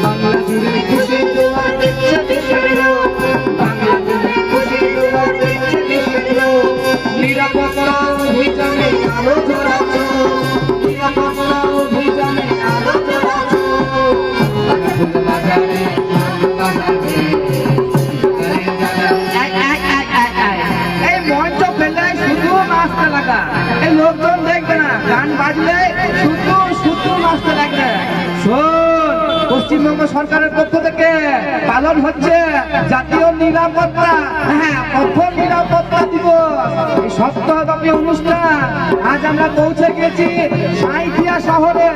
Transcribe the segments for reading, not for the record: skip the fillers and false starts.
বাংলা জুড়ে খুশি জোয়ার দিচ্ছে দেশের লোক, বাংলা জুড়ে খুশি জোয়ার দিচ্ছে দেশের লোক। নিরাপত্তা অভিযানে আলো ধরাছো, নিরাপত্তা অভিযানে আলো ধরাছো। বাজারে এই মঞ্চ ফেলে শুধু নাচতে লাগা, এই লোকজন দেখবে না, গান বাজলে শুধু শুধু নাচতে লাগবে। শোন, পশ্চিমবঙ্গ সরকারের পক্ষ থেকে পালন হচ্ছে জাতীয় নিরাপত্তা, হ্যাঁ প্রথম নিরাপত্তা দিবস, এই সপ্তাহব্যাপী অনুষ্ঠান। আজ আমরা পৌঁছে গেছি সাঁইথিয়া শহরে,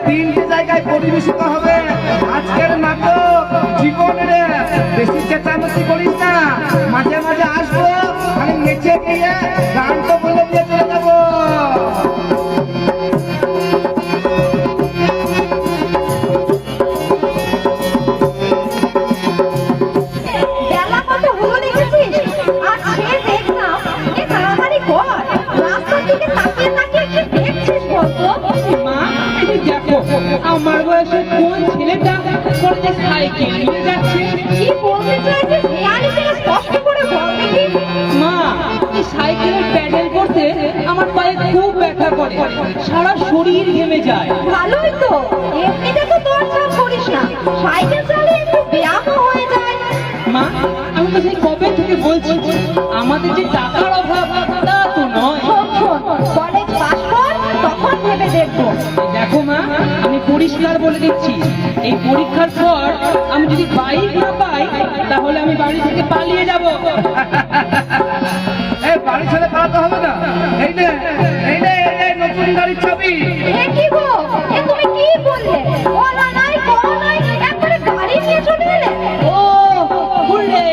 3টে জায়গায় পরিবেশিত হবে আজকের নাটক জীবনের। বেশি চেঁচামেচি করিস না, মাঝে মাঝে আসবো, আমি নেচে গিয়ে গান তো বলে দিয়ে চলে যাবো। আমার বয়সে কোন ছেলেটা করতে সাইকেল নিয়ে যাচ্ছে? কি বলতে চাইছিস জ্ঞানী থেকে স্পষ্ট করে বল দেখি। মা, এই সাইকেলের প্যাডেল করতে আমার পায়ে খুব ব্যথা করে, সারা শরীর ঘেমে যায়। ভালোই তো, এমনিতে তো তোর চাপ করিস না, সাইকেল চালিয়ে একটু ব্যায়ামও হয়ে যায়। মা, আমি তো সেই কবে থেকে বলছি আমাদের যে টাকার অভাব তা তো নয়। শোন শোন, কলেজ পাস কর, তখন ভেবে দেখবো। দেখো মা, আমি পরিষ্কার বলে দিচ্ছি, এই পরীক্ষার পর আমি যদি বাইক না পাই তাহলে আমি বাড়ি থেকে পালিয়ে যাব। এই বাড়ি ছেড়ে পালাতে হবে না, এই নে এই নে এই নে নতুন গাড়ির চাবি। এ কি গো, এ তুমি কি বললে? ওলা নাই কোনো নাই, একবারে গাড়ি নিয়ে চলে এলে। ও বুড়ে,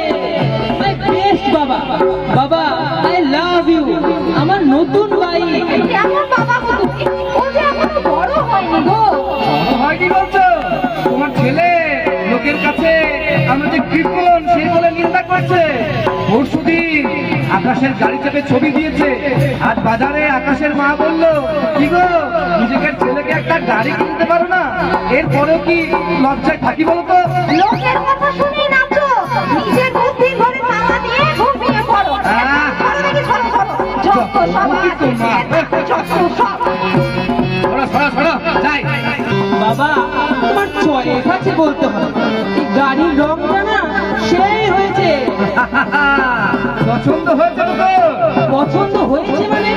মাই বেস্ট বাবা। বাবা, আই লাভ ইউ, আমার নতুন বাইক। কেমন বাবা গো তুমি? ও যে এখনো বড় হয়নি গো। বড় হয়নি বলছো? তোমার ছেলে লোকের কাছে আমরা যে কৃপণ সেই বলে নিন্দা করছে। পরশুদিন আকাশের গাড়ি চেপে ছবি দিয়েছে, আজ বাজারে আকাশের মা বললো, কি গো নিজের ছেলেকে একটা গাড়ি কিনতে পারো না? এরপরেও কি লজ্জায় থাকি বলো তো? লোকের কথা শুনে নাচো, নিজের বুদ্ধি ঘরে তালা দিয়ে ঘুমিয়ে পড়ো। সরো দেখি, সরো সরো, যত সব আছে, যত সব। সরো সরো সরো, যাই। বাবা, তোমার চয়েস আছে বলতে হয়, এই গাড়ির রংটা না সেই হয়েছে। পছন্দ হয়েছে তো? পছন্দ হয়েছে মানে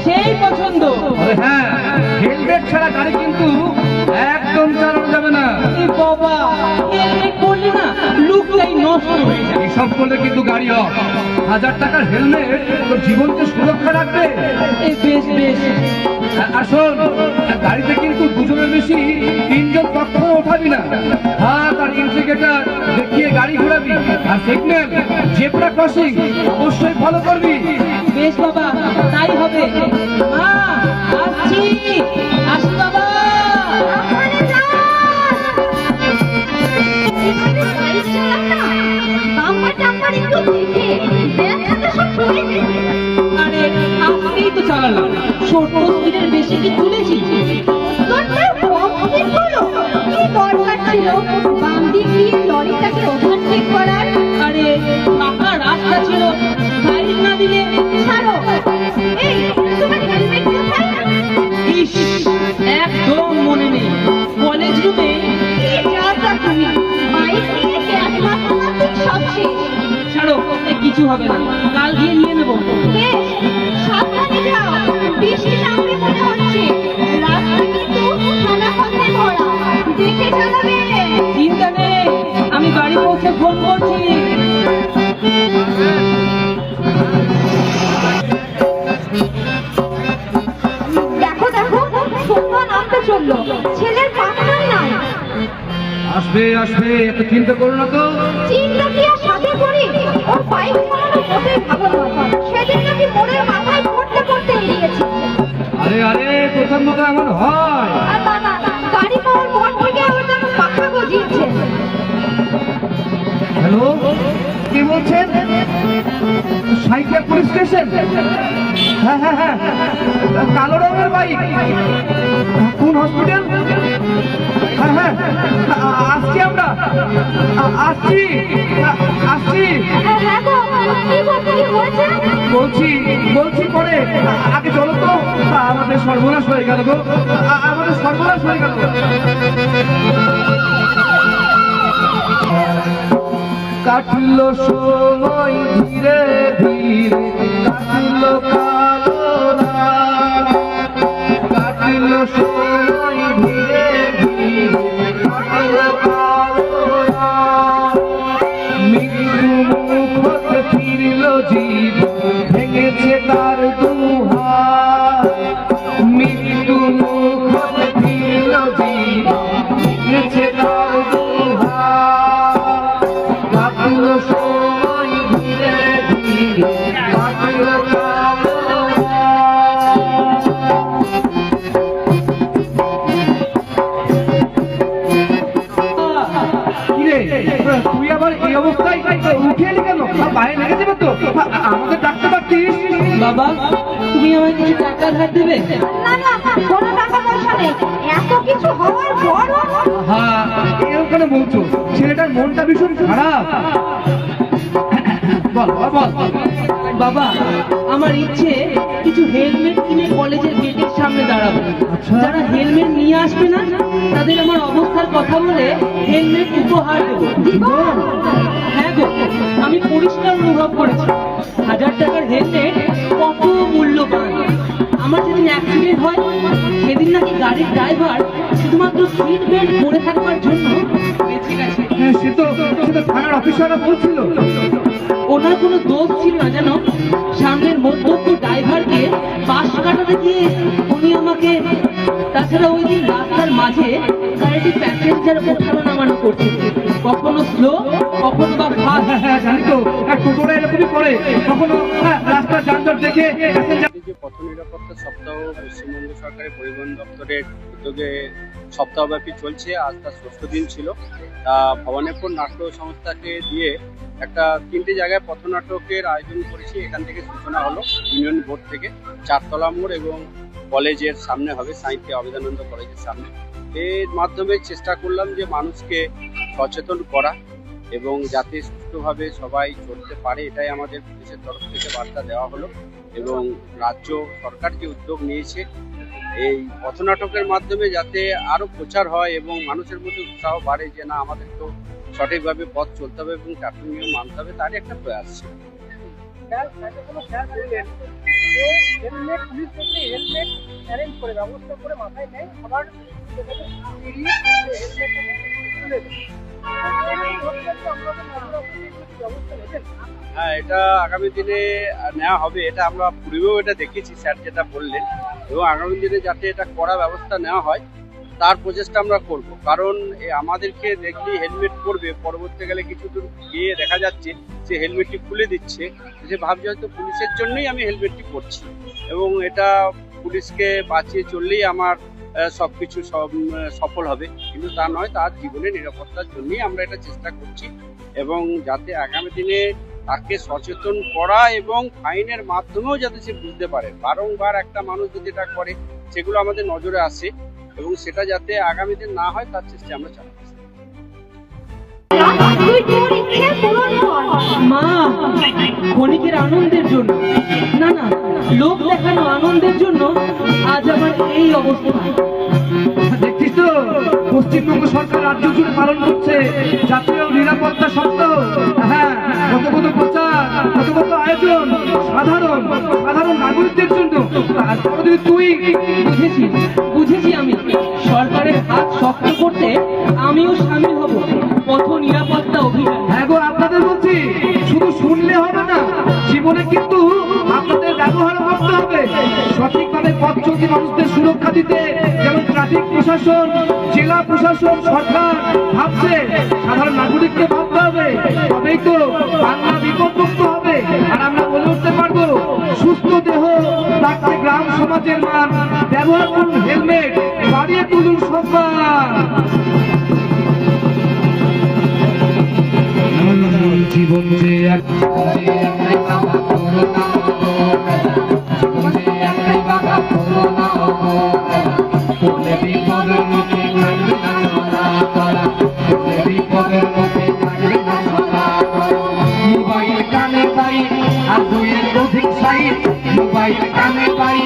সেই পছন্দ। হ্যাঁ, হেলমেট ছাড়া গাড়ি কিন্তু একদম চালানো যাবে না। এই বাবা, হেলমেট পরলে না লুকটাই নষ্ট হয়ে যায়। এসব করলে কিন্তু গাড়ি অফ। 1000 টাকার হেলমেট তোর জীবনকে সুরক্ষা রাখবে। এই বেশ বেশ। আসুন, গাড়িতে কিন্তু দুজনের বেশি 3জন কখনো ওঠাবি না। হাত আর ইন্ডিকেটর দেখিয়ে গাড়ি ঘোরাবি, আর সিগন্যাল জেব্রা ক্রসিং অবশ্যই ফলো করবি। বেশ বাবা, তাই হবে। মা, আসছি, আসি বাবা। ওখানে যাস। এখানে গাড়ি চালান না, বাম্পার টাম্পার একটু দেখে, ব্যাগটাতে সব পড়ে যায়। আরে আপনিই তো চালালাম, ছোট স্পিডের বেশি কি তুলেছি? তোরটা কম ঠিক হলো, কি দরকার ছিল বাম দিক দিয়ে লরিটাকে ওভারটেক করার? আরে ফাঁকা রাস্তা ছিল, সাইড না দিলে। ছাড়ো। এই, তোমার হেলমেট কোথায়? ইস, একদম মনে নেই। কলেজ রুমে। কি যাতা তুমি, বাইক নিয়ে ক্যাশ মারতে সব শেষ। ছাড়ো, এ কিছু হবে না, কাল গিয়ে নিয়ে নেবো। বেশ, সাবধানে যাও, বৃষ্টি নামবে মনে হচ্ছে, রাস্তা কিন্তু খানাখন্দে ভরা, দেখে চালাবে। চিন্তা নেই, আমি বাড়ি পৌঁছে ফোন করছি। দেখো দেখো, সন্ধ্যা নামতে চললো, ছেলের পাত্তাই নাই। আসবে আসবে, এত চিন্তা করো না তো। চিন্তা কি আর সাথে করি? ওর বাইক চালানো মোটেই ভালো নয়, সেদিন নাকি মোড়ের মাথায় পড়তে পড়তে এড়িয়েছে। আরে আরে, প্রথম মতো এমন হয়। আর না না, গাড়ি পাওয়ার পর থেকে ওর যেন পাখা গজিয়েছে। হ্যালো, কি বলছেন? Saikia police station? হ্যাঁ হ্যাঁ হ্যাঁ, কালো রঙের বাইক। কোন হসপিটাল? হ্যাঁ হ্যাঁ, আজকে আমরা আসছি আসছি হ্যাঁ গো, কি হয়েছে? বলছি পরে, আগে চলো তো। আমাদের সর্বনাশ হয়ে গেল গো, আমাদের সর্বনাশ হয়ে গেল। কাটলো সময় ধীরে ধীরে, কাটলো কালো রাত, কাটলো সময় ধীরে ধীরে, কাটলো কালো রাত। মৃত্যু মুখত ফিরল জীবন, ভেঙেছে তার দুহাত। মৃত্যু মুখত ফিরল জীবন, ভেঙেছে তার দুহাত। কাটলো সময় ধীরে ধীরে, কাটলো কালো রাত। কিরে, তুই আবার এই অবস্থায় উঠে এলি কেন? পায়ে লেগে যাবে তো, আমাদের ডাকতে পারতিস। বাবা, তুমি আমায় কিছু টাকা ধার দেবে? না না, কোনো টাকা পয়সা নেই। এত কিছু হওয়ার পরও হ্যাঁ, এও কেন বলছো? ছেলেটার মনটা ভীষণ খারাপ। বল বল বল। বাবা, আমার ইচ্ছে কিছু হেলমেট কিনে কলেজের গেটের সামনে দাঁড়াবো। আচ্ছা। যারা হেলমেট নিয়ে আসবে না, তাদের আমার অবস্থার কথা বলে হেলমেট উপহার দেবো। জীবন হ্যাঁ গো, আমি পরিষ্কার অনুভব করেছি 1000 টাকার হেলমেট কত মূল্যবান। আমার যেদিন অ্যাক্সিডেন্ট হয়, সেদিন নাকি গাড়ির ড্রাইভার শুধুমাত্র সিট বেল্ট পরে থাকবার জন্য বেঁচে গেছে। হ্যাঁ, সে তো থানার অফিসাররা বলছিল। ওনার কোনো দোষ ছিল না জানো। সামনের মধ্যস্থ ড্রাইভারকে পাশ কাটাতে গিয়ে উনি আমাকে, তাছাড়া ওই দিন রাস্তার মাঝে গাড়িটি প্যাসেঞ্জার ওঠানো নামানো করছে, কখনো স্লো কখনো বা ফাস্ট। হ্যাঁ, জানি তো, টোটোরা এরকমই করে, কখনো রাস্তার যানজট দেখে। এই যে পথ নিরাপত্তা সপ্তাহ পশ্চিমবঙ্গ সরকারের পরিবহন দপ্তরের উদ্যোগে সপ্তাহব্যাপী চলছে, আজ তার 6ষ্ঠ দিন ছিল। তা ভবানীপুর নাট্য সংস্থাকে দিয়ে একটা 3টে জায়গায় পথনাটকের আয়োজন করেছি। এখান থেকে সূচনা হলো ইউনিয়ন বোর্ড থেকে, 4তলা মোড় এবং কলেজের সামনে হবে, সাহিত্য অবেদানন্দ কলেজের সামনে। এর মাধ্যমে চেষ্টা করলাম যে মানুষকে সচেতন করা এবং যাতে সুষ্ঠুভাবে সবাই চলতে পারে, এটাই আমাদের পুলিশের তরফ থেকে বার্তা দেওয়া হলো। এবং রাজ্য সরকার যে উদ্যোগ নিয়েছে এই পথনাটকের মাধ্যমে যাতে আরো প্রচার হয় এবং মানুষের মধ্যে উৎসাহ বাড়ে যে না, আমাদের তো সঠিকভাবে পথ চলতে হবে এবং ট্রাফিক নিয়ম মানতে হবে, তারই একটা প্রয়াস ছিল। হ্যাঁ, এটা আগামী দিনে নেওয়া হবে। এটা আমরা পূর্বেও এটা দেখেছি, স্যার যেটা বললেন, এবং আগামী দিনে যাতে এটা কড়া ব্যবস্থা নেওয়া হয় তার প্রচেষ্টা আমরা করব। কারণ আমাদেরকে দেখলি হেলমেট পরবে, পরবর্তীকালে কিছু দূর গিয়ে দেখা যাচ্ছে যে হেলমেটটি খুলে দিচ্ছে, সে ভাবছে হয়তো পুলিশের জন্যই আমি হেলমেটটি পরছি, এবং এটা পুলিশকে বাঁচিয়ে চললেই আমার সবকিছু সফল হবে, কিন্তু তা নয়, তার জীবনের নিরাপত্তার জন্যই আমরা এটা চেষ্টা করছি। এবং যাতে আগামী দিনে তাকে সচেতন করা এবং ফাইনের মাধ্যমেও যাতে সে বুঝতে পারে। বারংবার একটা মানুষ যদি এটা করে, সেগুলো আমাদের নজরে আসে, এবং সেটা যাতে আগামী দিন না হয় তার চেষ্টা আমরা চালাচ্ছি। মা, ক্ষণিকের আনন্দের জন্য, না না, লোক দেখানো আনন্দের জন্য আজ আমার এই অবস্থা। দেখছিস তো, পশ্চিমবঙ্গ সরকার রাজ্য জুড়ে পালন করছে জাতীয় নিরাপত্তা সপ্তাহ। হ্যাঁ, কত কত প্রচার, কত কত আয়োজন সাধারণ নাগরিকদের জন্য। তারপরে যদি তুই বুঝেছি আমি। সরকারের হাত শক্ত করতে আমিও সামিল হব পথ নিরাপত্তা অভিযান। হ্যাঁ গো, আপনাদের বলছি, শুধু শুনলে হবে না, জীবনে কিন্তু আপনাদের ব্যবহার করতে হবে। সঠিকভাবে পথ চলতি মানুষদের সুরক্ষা দিতে যেমন ট্রাফিক প্রশাসন, জেলা প্রশাসন, সরকার ভাবছে, সাধারণ নাগরিককে ভাবতে হবে। তবেই তো বাংলা বিপদমুক্ত হবে, আর আমরা বলে উঠতে পারবো সুস্থ দেহ রাখতে গ্রাম সমাজের মান। ব্যবহার করুন হেলমেট, বাড়িয়ে তুলুন সম্মান। জীবন যে এক বিপদের মুখে দুয়ের অধিক সাইড মোবাইল কানে পাই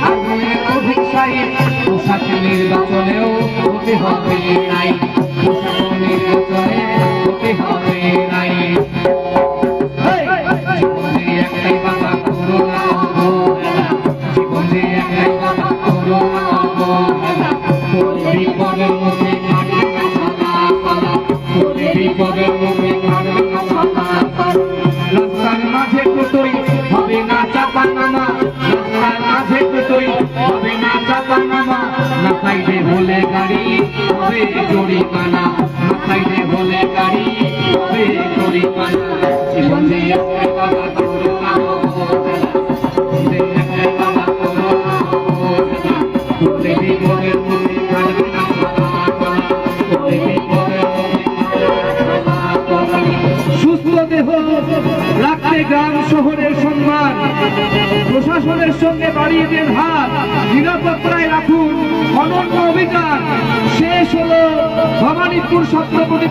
আর দুয়ের অধিক সাইড পোশাক নির্বাচনেও হতে হবে নাই পোশাক নির্বাচনে হতে হবে নাই জীবনে একটাই বাবা করোনা জীবনে একটাই বাবা করোনা বিপদের মুখে কাটবে না সদা পালা বিপদের মুখে কাটবে না সদা পালা রাস্তার মাঝে কুতই হবে না চাপা নামা রাস্তার মাঝে কুতই হবে না চাপা নামা না সাইডে হলে গাড়ি হবে জরিমানা না সাইডে হলে গাড়ি হবে জরিমানা জীবনে একটাই বাবা করোনা জীবনে একটাই বাবা করোনা বিপদের মুখে কাটবে না সদা পালা বিপদের মুখে সুস্থ দেহ রাখতে গ্রাম শহরের সম্মান প্রশাসনের সঙ্গে বাড়িয়ে দেন হাত নিরাপত্তায় রাখুন অনন্য অভিযান শেষ হলো ভবানীপুর সপ্তপদী